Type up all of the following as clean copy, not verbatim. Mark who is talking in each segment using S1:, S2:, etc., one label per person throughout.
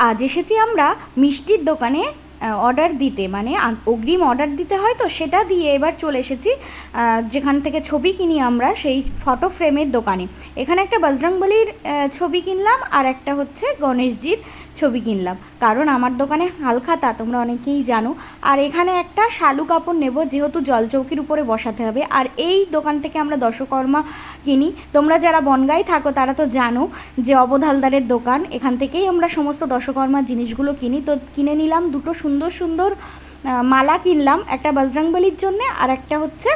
S1: আজ এসেছি আমরা মিষ্টির দোকানে অর্ডার দিতে, মানে অগ্রিম অর্ডার দিতে হয়, তো সেটা দিয়ে এবার চলে এসেছি যেখান থেকে ছবি কিনি আমরা, সেই ফটো ফ্রেমের দোকানে। এখানে একটা বজরংবলির ছবি কিনলাম আর একটা হচ্ছে গণেশজির ছবি কিনলাম, কারণ আমার দোকানে হালখাতা তোমরা অনেকেই জানো। আর এখানে একটা শালু কাপড় নেব, যেহেতু জলচৌকির উপরে বসাতে হবে। আর এই দোকান থেকে আমরা দশকর্মা কিনি। তোমরা যারা বনগাঁয় থাকো তারা তো জানো যে অবোধ হালদারের দোকান, এখান থেকেই আমরা সমস্ত দশকর্মার জিনিসগুলো কিনি। তো কিনে নিলাম দুটো সুন্দর সুন্দর মালা কিনলাম, একটা বজরংবলির জন্যে আর একটা হচ্ছে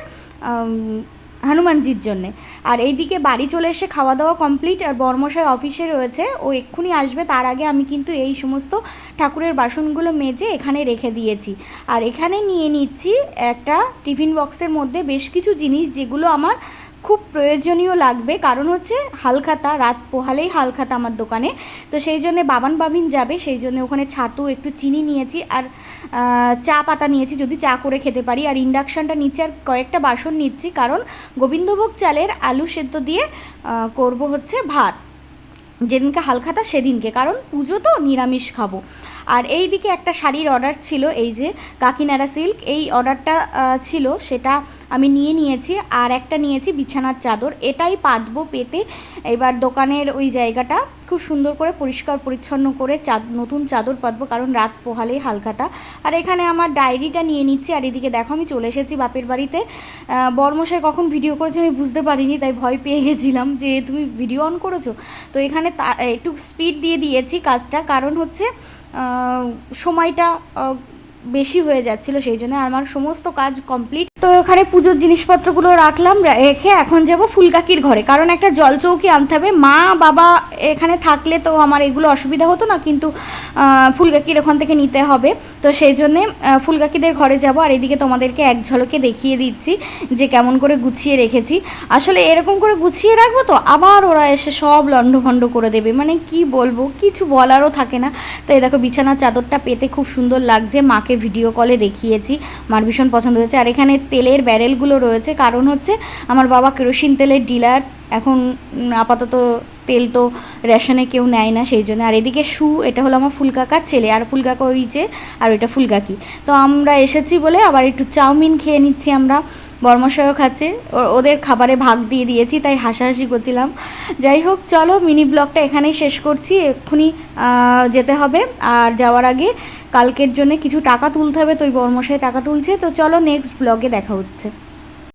S1: হনুমানজির জন্যে। আর এইদিকে বাড়ি চলে এসে খাওয়া দাওয়া কমপ্লিট, আর বর্মশাই অফিসে রয়েছে, ও এক্ষুনি আসবে। তার আগে আমি কিন্তু এই সমস্ত ঠাকুরের বাসনগুলো মেজে এখানে রেখে দিয়েছি। আর এখানে নিয়ে নিচ্ছি একটা টিফিন বক্সের মধ্যে বেশ কিছু জিনিস, যেগুলো আমার খুব প্রয়োজনীয় লাগবে, কারণ হচ্ছে হালখাতা, রাত পোহালেই হালখাতা আমার দোকানে। তো সেই জন্যে বাবান বাবিন যাবে, সেই জন্য ওখানে ছাতু, একটু চিনি নিয়েছি, আর চা পাতা নিয়েছি যদি চা করে খেতে পারি। আর ইন্ডাকশানটা নিচ্ছি, আর কয়েকটা বাসন নিচ্ছি, কারণ গোবিন্দভোগ চালের আলু সেদ্ধ দিয়ে করব হচ্ছে ভাত, যেদিনকে হালখাতা সেদিনকে, কারণ পুজো তো নিরামিষ খাবো। আর এই দিকে একটা শাড়ির অর্ডার ছিল, এই যে কাকিনাড়া সিল্ক, এই অর্ডারটা ছিল, সেটা আমি নিয়েছি। আর একটা নিয়েছি বিছানার চাদর, এটাই পাতবো পেতে। এবার দোকানের ওই জায়গাটা খুব সুন্দর করে পরিষ্কার পরিচ্ছন্ন করে নতুন চাদর পাতবো, কারণ রাত পোহালেই হালখাতা। আর এখানে আমার ডায়েরিটা নিয়ে নিচ্ছি। আর এদিকে দেখো আমি চলে এসেছি বাপের বাড়িতে। বর্মশাই কখন ভিডিও করেছে আমি বুঝতে পারিনি, তাই ভয় পেয়ে গেছিলাম যে তুমি ভিডিও অন করেছো। তো এখানে একটু স্পিড দিয়ে দিয়েছি কাজটা, কারণ হচ্ছে সময়টা বেশি হয়ে যাচ্ছিলো, সেই জন্য আমার সমস্ত কাজ কমপ্লিট। তো এখানে পুজোর জিনিসপত্রগুলো রাখলাম, রেখে এখন যাব ফুলকাকির ঘরে, কারণ একটা জলচৌকি আনতে হবে। মা বাবা এখানে থাকলে তো আমার এগুলো অসুবিধা হতো না, কিন্তু ফুলকাকির ওখান থেকে নিতে হবে। তো সেই জন্যে ফুলকাকিদের ঘরে যাব। আর এদিকে তোমাদেরকে এক ঝলকে দেখিয়ে দিচ্ছি যে কেমন করে গুছিয়ে রেখেছি। আসলে এরকম করে গুছিয়ে রাখবো তো আবার ওরা এসে সব লণ্ডভণ্ড করে দেবে, মানে কি বলবো, কিছু বলারও থাকে না। তো এই দেখো বিছানার চাদরটা পেতে খুব সুন্দর লাগছে, মাকে ভিডিও কলে দেখিয়েছি, মার ভীষণ পছন্দ হয়েছে। আর এখানে তেলের ব্যারেলগুলো রয়েছে, কারণ হচ্ছে আমার বাবা কেরোসিন তেলের ডিলার, এখন আপাতত তেল তো রেশনে কেউ নেয় না, সেই জন্য। আর এদিকে এটা হলো আমার ফুলকাকার ছেলে, আর ফুলকাকা ওই যে, আর ওইটা ফুলকাকি। তো আমরা এসেছি বলে আবার একটু চাউমিন খেয়ে নিচ্ছি আমরা, বর্মশাইও খাচ্ছে, ওদের খাবারে ভাগ দিয়ে দিয়েছি, তাই হাসাহাসি করছিলাম। যাই হোক, চলো মিনি ব্লগটা এখানেই শেষ করছি, এক্ষুনি যেতে হবে। আর যাওয়ার আগে কালকের জন্য কিছু টাকা তুলতে হবে, তো ওই বর্মশাই টাকা তুলছে। তো চলো নেক্সট ব্লগে দেখা হচ্ছে।